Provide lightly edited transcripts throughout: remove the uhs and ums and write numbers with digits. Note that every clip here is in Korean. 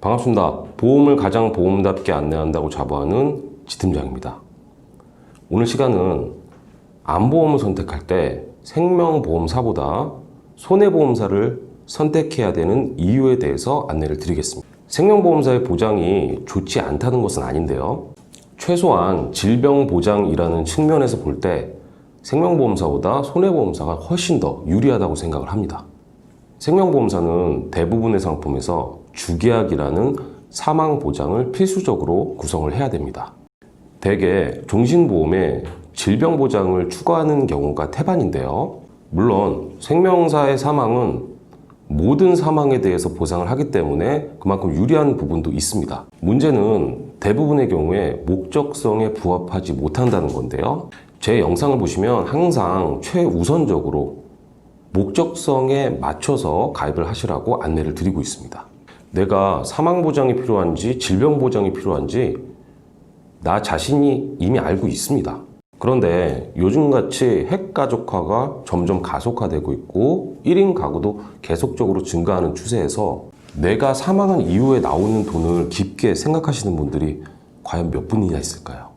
반갑습니다. 보험을 가장 보험답게 안내한다고 자부하는 지팀장입니다. 오늘 시간은 암보험을 선택할 때 생명보험사보다 손해보험사를 선택해야 되는 이유에 대해서 안내를 드리겠습니다. 생명보험사의 보장이 좋지 않다는 것은 아닌데요. 최소한 질병보장이라는 측면에서 볼 때 생명보험사보다 손해보험사가 훨씬 더 유리하다고 생각을 합니다. 생명보험사는 대부분의 상품에서 주계약이라는 사망보장을 필수적으로 구성을 해야 됩니다. 대개 종신보험에 질병보장을 추가하는 경우가 태반인데요. 물론 생명사의 사망은 모든 사망에 대해서 보상을 하기 때문에 그만큼 유리한 부분도 있습니다. 문제는 대부분의 경우에 목적성에 부합하지 못한다는 건데요. 제 영상을 보시면 항상 최우선적으로 목적성에 맞춰서 가입을 하시라고 안내를 드리고 있습니다. 내가 사망보장이 필요한지 질병보장이 필요한지 나 자신이 이미 알고 있습니다. 그런데 요즘같이 핵가족화가 점점 가속화되고 있고 1인 가구도 계속적으로 증가하는 추세에서 내가 사망한 이후에 나오는 돈을 깊게 생각하시는 분들이 과연 몇 분이나 있을까요?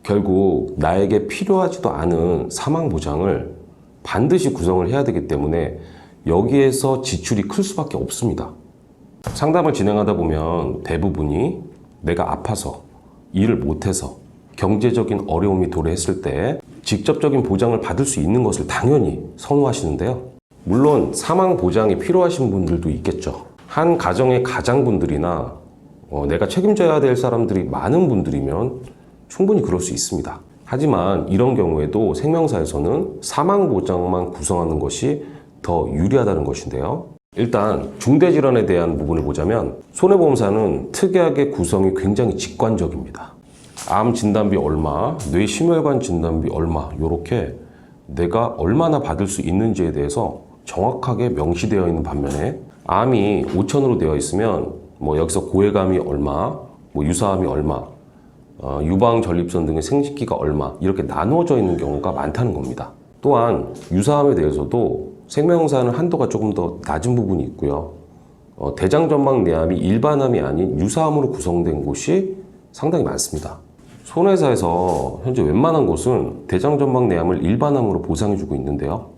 결국 나에게 필요하지도 않은 사망보장을 반드시 구성을 해야 되기 때문에 여기에서 지출이 클 수밖에 없습니다. 상담을 진행하다 보면 대부분이 내가 아파서 일을 못해서 경제적인 어려움이 도래했을 때 직접적인 보장을 받을 수 있는 것을 당연히 선호하시는데요. 물론 사망 보장이 필요하신 분들도 있겠죠. 한 가정의 가장분들이나 내가 책임져야 될 사람들이 많은 분들이면 충분히 그럴 수 있습니다. 하지만 이런 경우에도 생명사에서는 사망 보장만 구성하는 것이 더 유리하다는 것인데요. 일단 중대질환에 대한 부분을 보자면 손해보험사는 특이하게 구성이 굉장히 직관적입니다. 암 진단비 얼마, 뇌심혈관 진단비 얼마, 이렇게 내가 얼마나 받을 수 있는지에 대해서 정확하게 명시되어 있는 반면에 암이 5천으로 되어 있으면 여기서 고해감이 얼마, 유사암이 얼마, 유방전립선 등의 생식기가 얼마 이렇게 나누어져 있는 경우가 많다는 겁니다. 또한 유사암에 대해서도 생명사는 한도가 조금 더 낮은 부분이 있고요. 대장전막내암이 일반암이 아닌 유사암으로 구성된 곳이 상당히 많습니다. 손해사에서 현재 웬만한 곳은 대장전막내암을 일반암으로 보상해주고 있는데요.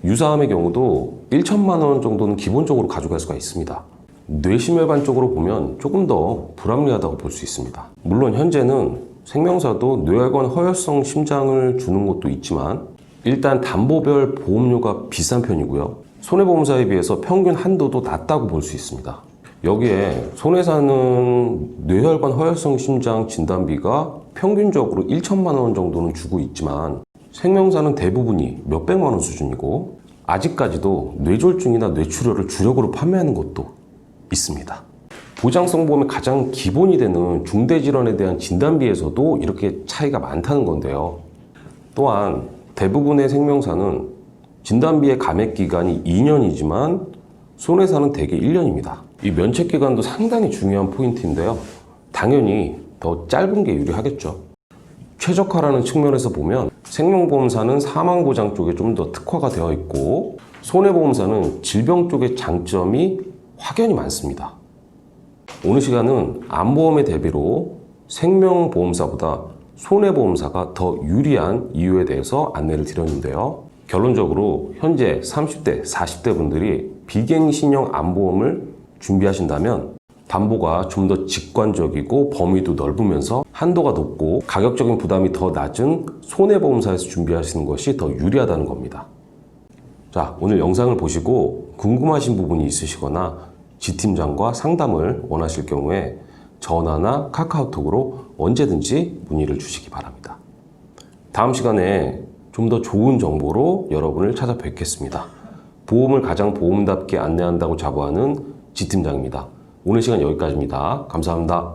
유사암의 경우도 1천만 원 정도는 기본적으로 가져갈 수가 있습니다. 뇌심혈관 쪽으로 보면 조금 더 불합리하다고 볼 수 있습니다. 물론 현재는 생명사도 뇌혈관 허혈성 심장을 주는 것도 있지만 일단 담보별 보험료가 비싼 편이고요. 손해보험사에 비해서 평균 한도도 낮다고 볼 수 있습니다. 여기에 손해사는 뇌혈관 허혈성 심장 진단비가 평균적으로 1천만 원 정도는 주고 있지만 생명사는 대부분이 몇백만 원 수준이고 아직까지도 뇌졸중이나 뇌출혈을 주력으로 판매하는 것도 있습니다. 보장성 보험의 가장 기본이 되는 중대질환에 대한 진단비에서도 이렇게 차이가 많다는 건데요. 또한 대부분의 생명사는 진단비의 감액기간이 2년이지만 손해사는 대개 1년입니다. 이 면책기간도 상당히 중요한 포인트인데요. 당연히 더 짧은 게 유리하겠죠. 최적화라는 측면에서 보면 생명보험사는 사망보장 쪽에 좀 더 특화가 되어 있고 손해보험사는 질병 쪽의 장점이 확연히 많습니다. 오늘 시간은 암보험의 대비로 생명보험사보다 손해보험사가 더 유리한 이유에 대해서 안내를 드렸는데요. 결론적으로 현재 30대, 40대 분들이 비갱신형 암보험을 준비하신다면 담보가 좀 더 직관적이고 범위도 넓으면서 한도가 높고 가격적인 부담이 더 낮은 손해보험사에서 준비하시는 것이 더 유리하다는 겁니다. 자, 오늘 영상을 보시고 궁금하신 부분이 있으시거나 지팀장과 상담을 원하실 경우에 전화나 카카오톡으로 언제든지 문의를 주시기 바랍니다. 다음 시간에 좀 더 좋은 정보로 여러분을 찾아뵙겠습니다. 보험을 가장 보험답게 안내한다고 자부하는 지팀장입니다. 오늘 시간 여기까지입니다. 감사합니다.